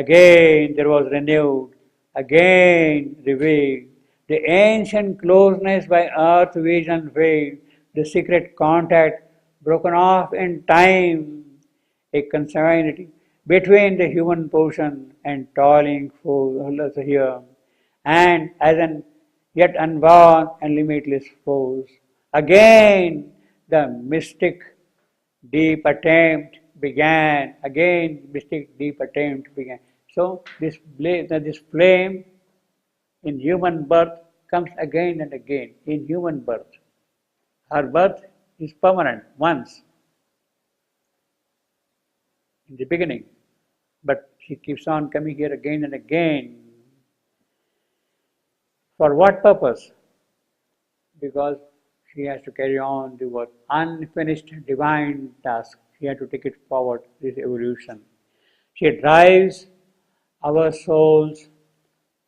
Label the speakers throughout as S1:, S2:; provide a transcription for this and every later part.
S1: Again there was renewed, again revealed. The ancient closeness by earth vision veiled, the secret contact broken off in time, a consanguinity between the human portion and toiling foes here, and as an yet unborn and limitless force. Again the mystic deep attempt began. Again mystic deep attempt began. So this flame in human birth comes again and again in human birth. Her birth is permanent once in the beginning, but she keeps on coming here again and again. For what purpose? Because she has to carry on the work, unfinished divine task. She has to take it forward, this evolution. She drives our souls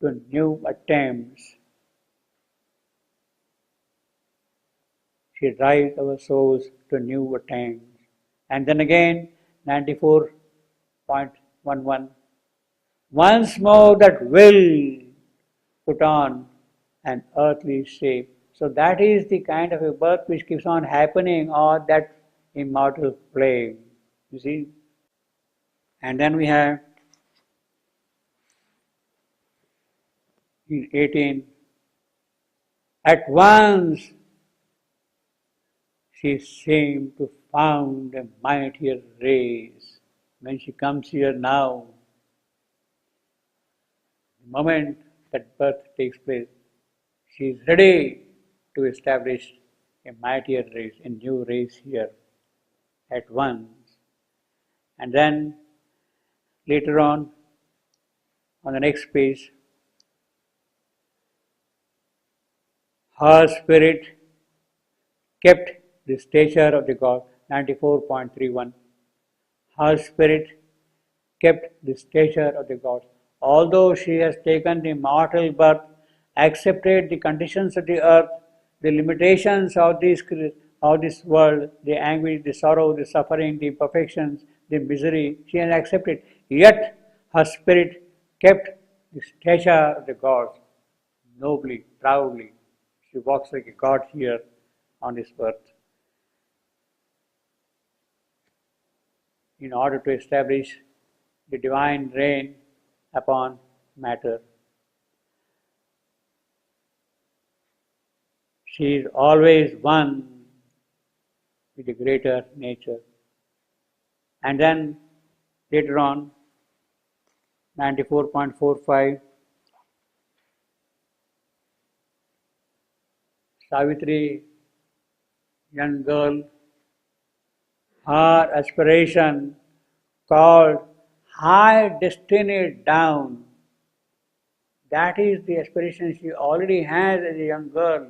S1: to new attempts. She drives our souls to new attempts. And then again, 94.11. Once more that will put on an earthly shape. So that is the kind of a birth which keeps on happening, or that immortal flame. You see? And then we have in 18, at once she seemed to found a mightier race. When she comes here now, the moment that birth takes place, she is ready to establish a mightier race, a new race here at once. And then later on the next page, her spirit kept the stature of the God, 94.31. Her spirit kept the stature of the gods. Although she has taken the mortal birth, accepted the conditions of the earth, the limitations of this world, the anguish, the sorrow, the suffering, the imperfections, the misery, she has accepted. Yet her spirit kept the stature of the gods, nobly, proudly. She walks like a god here on this earth, in order to establish the divine reign upon matter. She is always one with the greater nature. And then later on, 94.45, Savitri, young girl, her aspiration called high destiny down. That is the aspiration she already has as a young girl.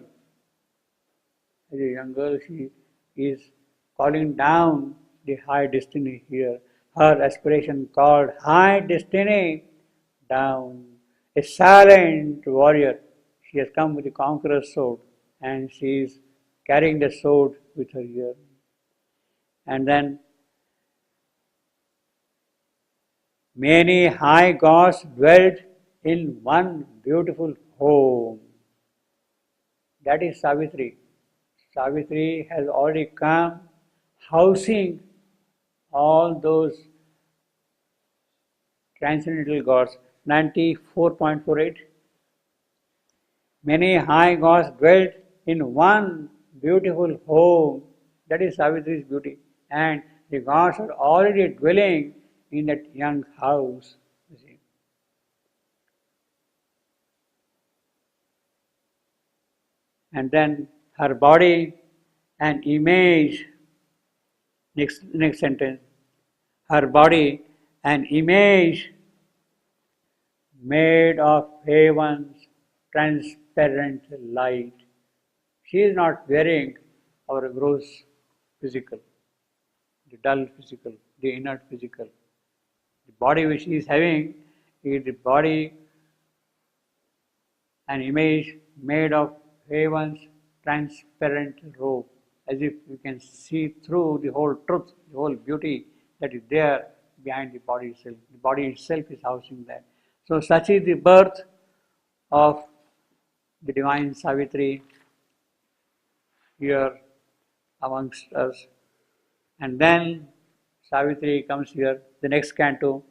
S1: As a young girl, she is calling down the high destiny here. Her aspiration called high destiny down. A silent warrior. She has come with the conqueror's sword, and she is carrying the sword with her here. And then many high gods dwelt in one beautiful home. That is Savitri. Savitri has already come, housing all those transcendental gods. 94.48. Many high gods dwelt in one beautiful home. That is Savitri's beauty. And the gods are already dwelling in that young house. You see. And then her body an image. Next sentence. Her body an image made of heaven's transparent light. She is not wearing our gross physical, the dull physical, the inert physical. The body which she is having is the body, an image made of heaven's transparent robe, as if you can see through the whole truth, the whole beauty that is there behind the body itself. The body itself is housing that. So such is the birth of the divine Savitri here amongst us. And then Savitri comes here, the next canto,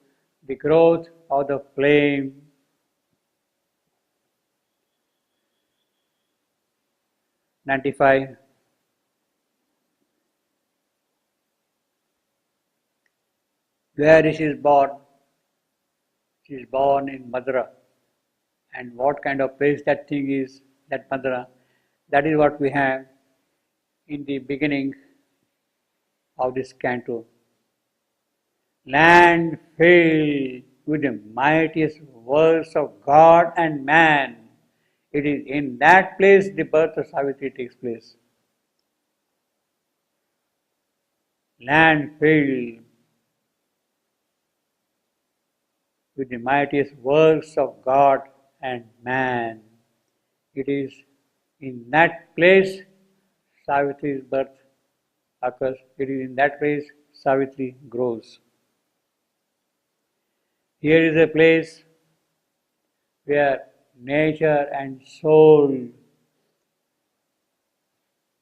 S1: the growth of the flame. 95. Where she is born? She is born in Madura. And what kind of place that thing is, that Madura, that is what we have in the beginning of this canto. Land filled with the mightiest works of God and man. It is in that place the birth of Savitri takes place. Land filled with the mightiest works of God and man. It is in that place Savitri's birth occurs. It is in that place Savitri grows. Here is a place where nature and soul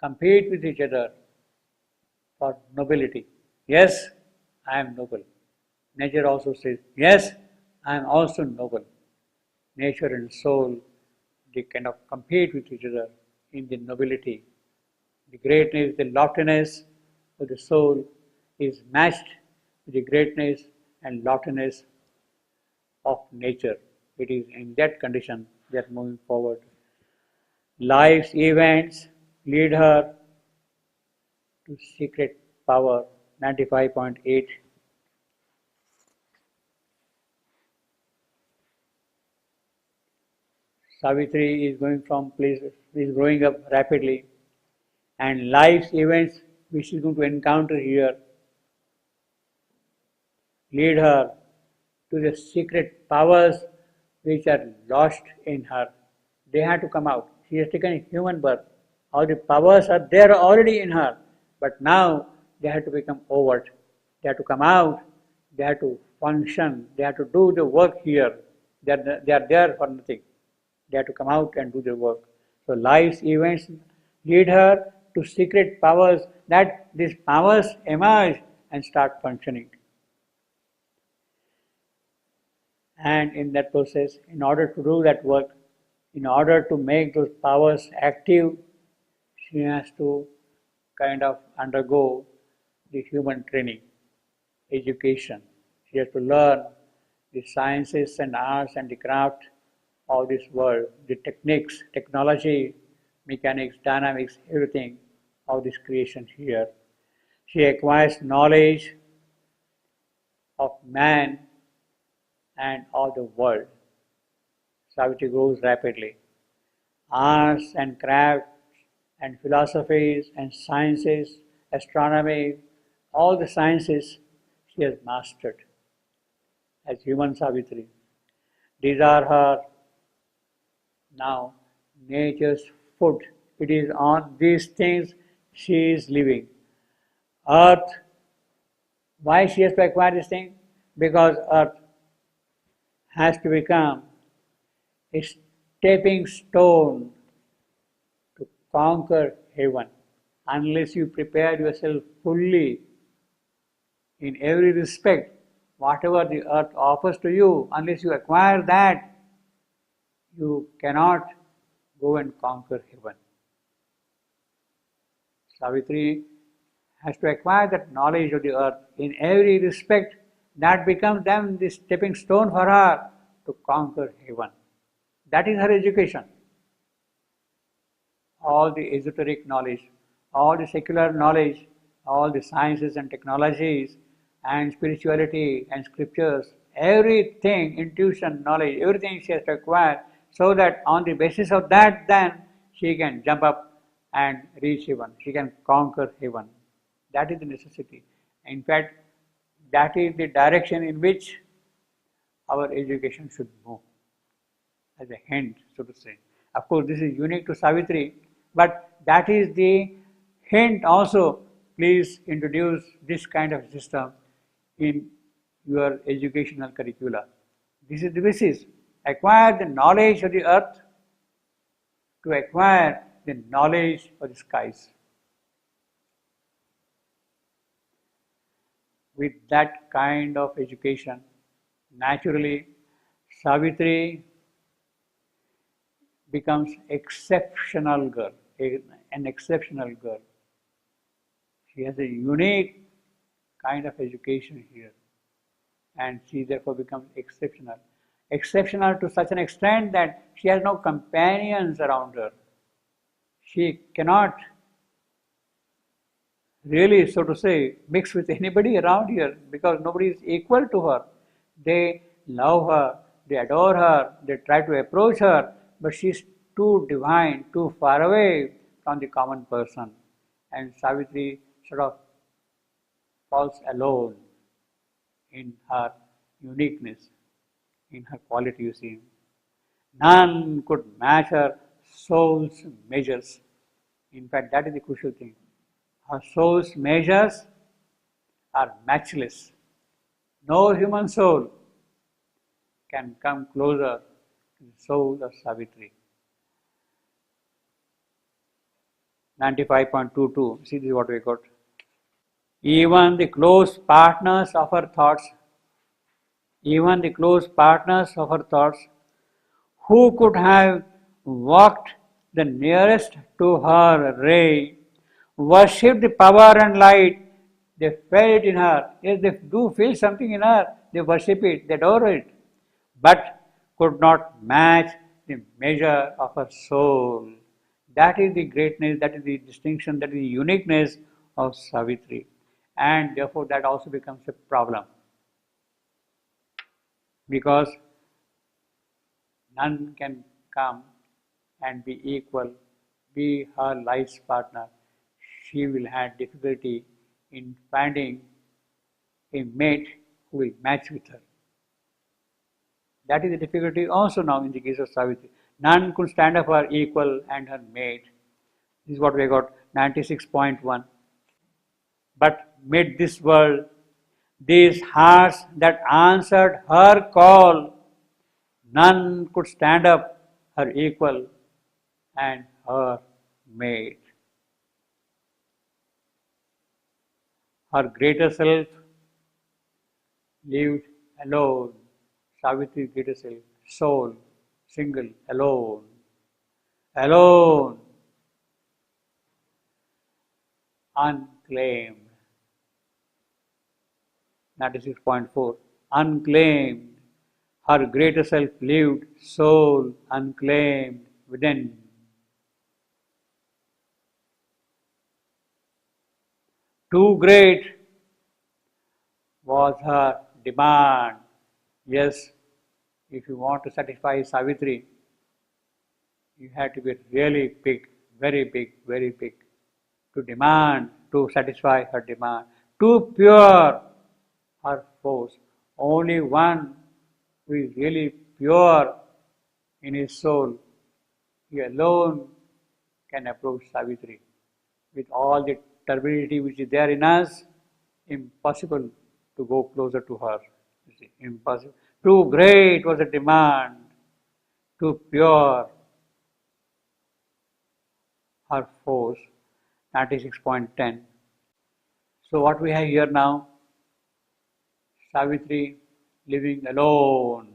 S1: compete with each other for nobility. Yes, I am noble. Nature also says, yes, I am also noble. Nature and soul, they kind of compete with each other in the nobility. The greatness, the loftiness of the soul is matched with the greatness and loftiness of nature. It is in that condition that moving forward. Life's events lead her to secret power. 95.8. Savitri is going from places, is growing up rapidly, and life's events which she is going to encounter here lead her to the secret powers which are lost in her. They have to come out. She has taken a human birth. All the powers are there already in her, but now they have to become overt. They have to come out. They have to function. They have to do the work here. They are there for nothing. They have to come out and do their work. So life's events lead her to secret powers, that these powers emerge and start functioning. And in that process, in order to do that work, in order to make those powers active, she has to kind of undergo the human training, education. She has to learn the sciences and arts and the craft of this world, the techniques, technology, mechanics, dynamics, everything of this creation here. She acquires knowledge of man and of the world. Savitri grows rapidly. Arts and crafts and philosophies and sciences, astronomy, all the sciences she has mastered as human Savitri. These are her now nature's food. It is on these things she is living. Earth, why she has to acquire this thing? Because earth has to become a stepping stone to conquer heaven. Unless you prepare yourself fully in every respect, whatever the earth offers to you, unless you acquire that, you cannot go and conquer heaven. Savitri has to acquire that knowledge of the earth in every respect. That becomes then the stepping stone for her to conquer heaven. That is her education. All the esoteric knowledge, all the secular knowledge, all the sciences and technologies and spirituality and scriptures, everything, intuition, knowledge, everything she has to acquire, so that on the basis of that then she can jump up and reach heaven. She can conquer heaven. That is the necessity. In fact, that is the direction in which our education should move, as a hint, so to say. Of course, this is unique to Savitri, but that is the hint also. Please introduce this kind of system in your educational curricula. This is the basis. Acquire the knowledge of the earth to acquire the knowledge of the skies. With that kind of education, naturally, Savitri becomes exceptional girl, an exceptional girl. She has a unique kind of education here, and she therefore becomes exceptional. Exceptional to such an extent that she has no companions around her. She cannot really, so to say, mix with anybody around here because nobody is equal to her. They love her, they adore her, they try to approach her, but she is too divine, too far away from the common person. And Savitri sort of falls alone in her uniqueness, in her quality, you see. None could match her soul's measures. In fact, that is the crucial thing. Her soul's measures are matchless. No human soul can come closer to the soul of Savitri. 95.22, see, this is what we got. Even the close partners of her thoughts, who could have walked the nearest to her ray, worshipped the power and light. They felt in her. Yes, they do feel something in her. They worship it, they adore it, but could not match the measure of her soul. That is the greatness, that is the distinction, that is the uniqueness of Savitri. And therefore that also becomes a problem. Because none can come and be equal, be her life's partner. She will have difficulty in finding a mate who will match with her. That is the difficulty also now in the case of Savitri. None could stand up her equal and her mate. This is what we got, 96.1. But mid this world, these hearts that answered her call, none could stand up her equal and her mate. Her greater self lived alone. Savitri's greater self, soul, single, alone. Alone. Unclaimed. 96.4. Unclaimed. Her greater self lived, soul unclaimed within. Too great was her demand. Yes, if you want to satisfy Savitri, you have to be really big, very big, very big to demand, to satisfy her demand. Too pure her force. Only one who is really pure in his soul, he alone can approach Savitri. With all the turbidity which is there in us, impossible to go closer to her. You see, impossible. Too great was the demand, too pure her force. 96.10. So what we have here now, Savitri living alone.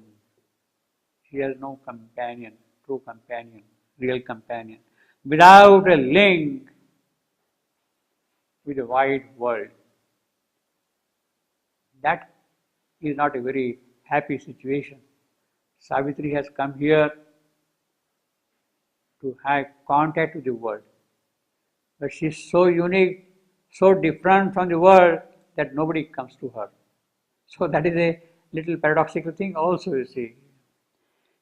S1: She has no companion, true companion, real companion, without a link with the wide world. That is not a very happy situation. Savitri has come here to have contact with the world. But she is so unique, so different from the world that nobody comes to her. So that is a little paradoxical thing also, you see.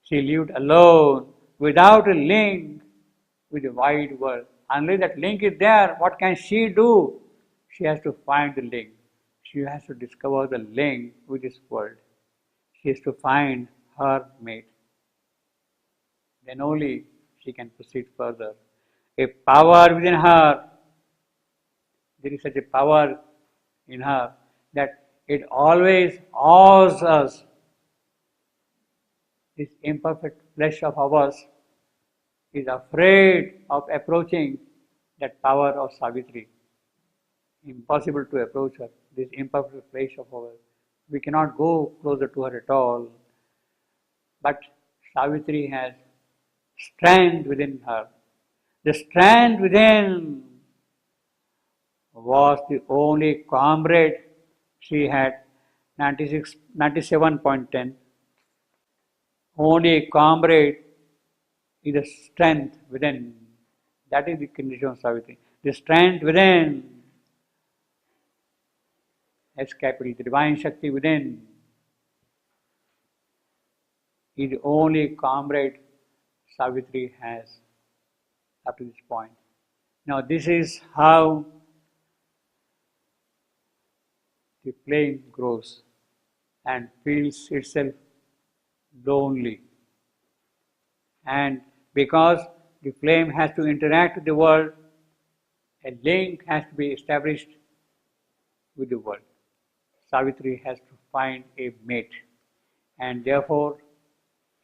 S1: She lived alone, without a link with the wide world. Unless that link is there, what can she do? She has to find the link. She has to discover the link with this world. She has to find her mate. Then only she can proceed further. A power within her, there is such a power in her that it always awes us. This imperfect flesh of ours is afraid of approaching that power of Savitri. Impossible to approach her, this imperfect flesh of ours. We cannot go closer to her at all. But Savitri has strength within her. The strength within was the only comrade she had, 97.10. Only comrade is the strength within. That is the condition of Savitri. The strength within, S capital, the divine Shakti within is the only comrade Savitri has up to this point. Now this is how the flame grows and feels itself lonely. And because the flame has to interact with the world, a link has to be established with the world. Savitri has to find a mate, and therefore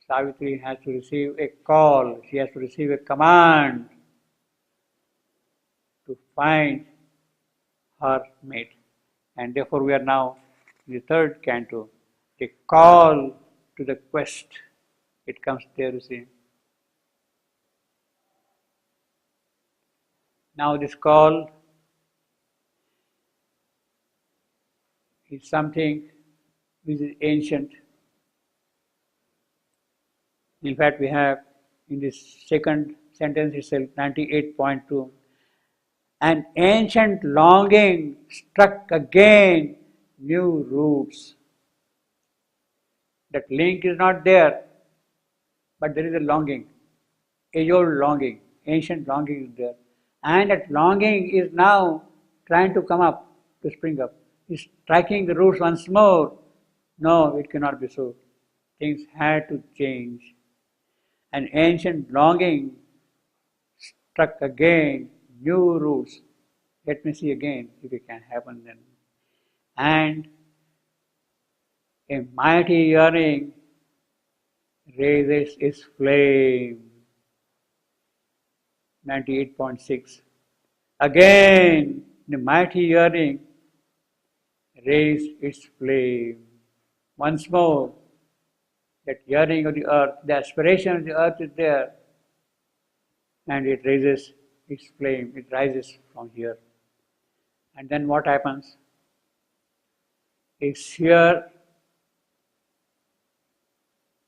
S1: Savitri has to receive a call, she has to receive a command to find her mate. And therefore we are now in the third canto, the call to the quest. It comes there, you see. Now this call is something which is ancient. In fact, we have in this second sentence itself, 98.2, an ancient longing struck again new roots. That link is not there, but there is a longing, age-old longing, ancient longing is there. And that longing is now trying to come up, to spring up. Is striking the roots once more. No, it cannot be so. Things had to change. An ancient longing struck again new roots. Let me see again if it can happen then. And a mighty yearning raises its flame. 98.6. Again, the mighty yearning raised its flame. Once more, that yearning of the earth, the aspiration of the earth is there, and it raises its flame, it rises from here. And then what happens? A seer,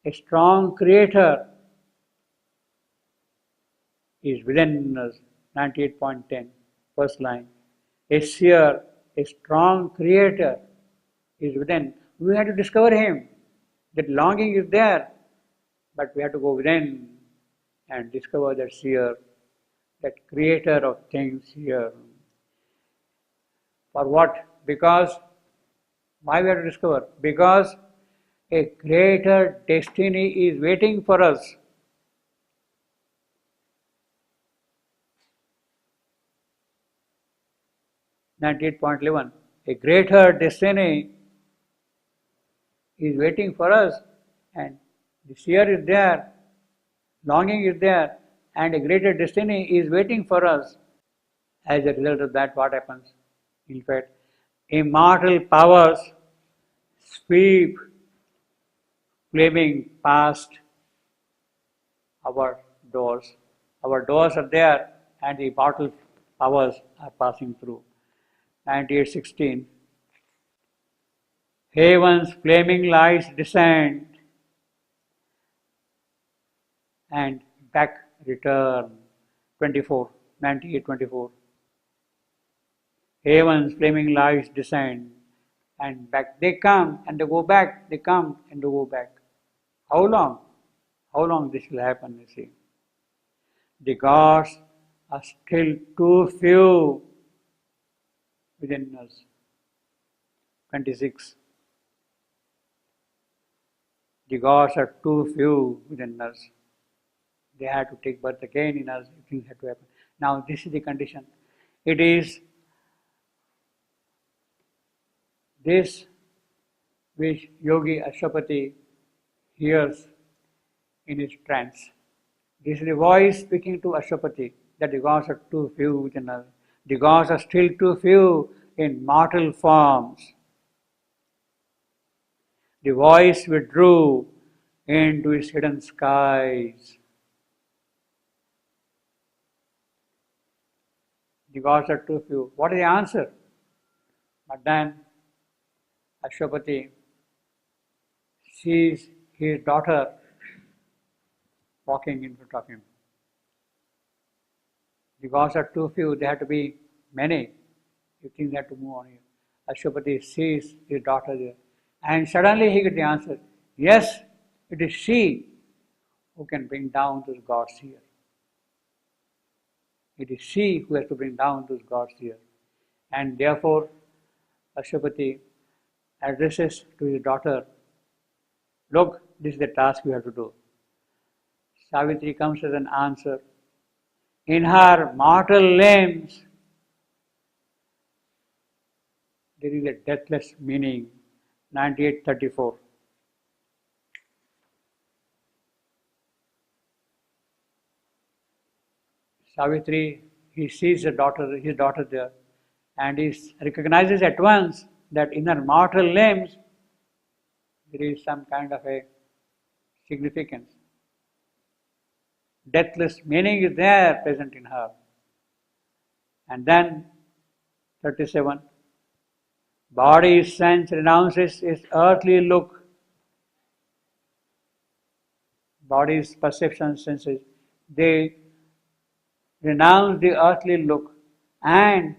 S1: a strong creator is within us, 98.10, first line. A seer, a strong creator is within. We have to discover him. That longing is there, but we have to go within and discover that seer, that creator of things here. For what? Because, why we have to discover? Because a greater destiny is waiting for us. .11. A greater destiny is waiting for us, and the seer is there, longing is there, and a greater destiny is waiting for us. As a result of that, what happens? In fact, immortal powers sweep flaming past our doors. Our doors are there, and the immortal powers are passing through. 98.16. Heaven's flaming lights descend and back return. 24. 98.24. Heaven's flaming lights descend and back. They come and they go back. They come and they go back. How long? How long this will happen, you see? The gods are still too few within us. 26. The gods are too few within us. They have to take birth again in us. Things have to happen. Now this is the condition. It is this which Yogi Ashwapati hears in his trance. This is the voice speaking to Ashwapati, that the gods are too few within us. The gods are still too few in mortal forms. The voice withdrew into its hidden skies. The gods are too few. What is the answer? But then Ashwapati sees his daughter walking in front of him. The gods are too few, they have to be many. You things have to move on here. Ashwapati sees his daughter there. And suddenly he gets the answer. Yes, it is she who can bring down those gods here. It is she who has to bring down those gods here. And therefore, Ashwapati addresses to his daughter, look, this is the task you have to do. Savitri comes as an answer. In her mortal limbs, there is a deathless meaning. 98:34. Savitri, he sees his daughter there, and he recognizes at once that in her mortal limbs there is some kind of a significance. Deathless meaning is there present in her. And then 37. Body sense renounces its earthly look. Body's perception senses, they renounce the earthly look, and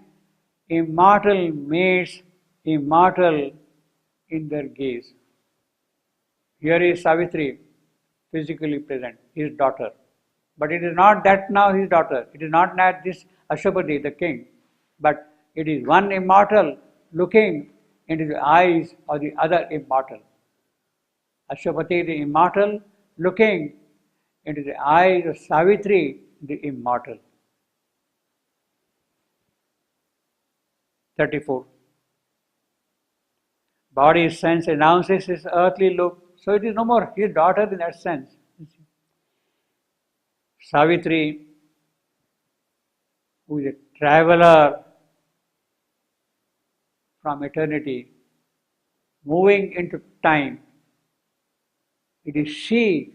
S1: immortal meets immortal in their gaze. Here is Savitri physically present, his daughter. But it is not that now his daughter. It is not that this Ashwapati, the king, but it is one immortal looking into the eyes of the other immortal. Ashwapati, the immortal, looking into the eyes of Savitri, the immortal. 34. Body sense announces his earthly look, so it is no more his daughter in that sense. Savitri, who is a traveler from eternity, moving into time, it is she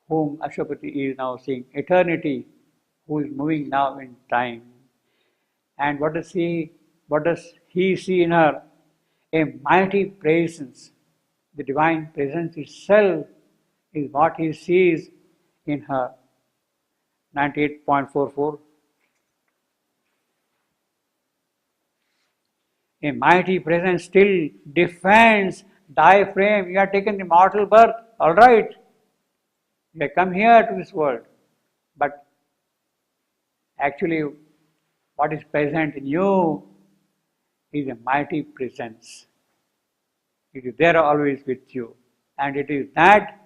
S1: whom Ashwapati is now seeing, eternity, who is moving now in time. And what does he see in her? A mighty presence. The divine presence itself is what he sees in her. 98.44. A mighty presence still defends thy frame. You have taken the mortal birth, all right. You have come here to this world. But actually, what is present in you is a mighty presence. It is there always with you. And it is that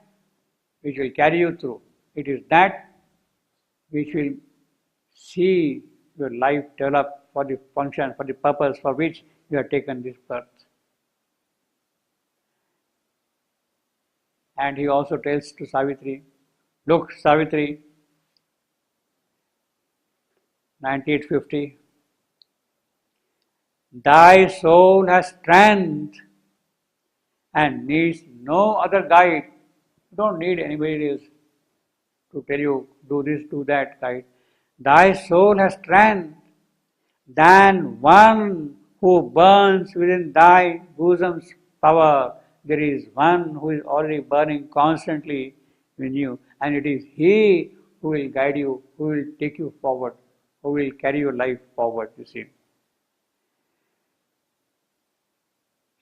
S1: which will carry you through. It is that which will see your life develop for the function, for the purpose for which you have taken this birth. And he also tells to Savitri, look, Savitri, 98:50, thy soul has strength and needs no other guide. You don't need anybody else to tell you, do this, do that, guide. Thy soul has strength than one who burns within thy bosom's power. There is one who is already burning constantly in you, and it is he who will guide you, who will take you forward, who will carry your life forward, you see.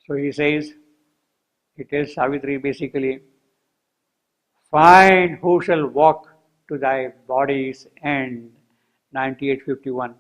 S1: So he says, he tells Savitri basically, find who shall walk to thy body's end. 98:51.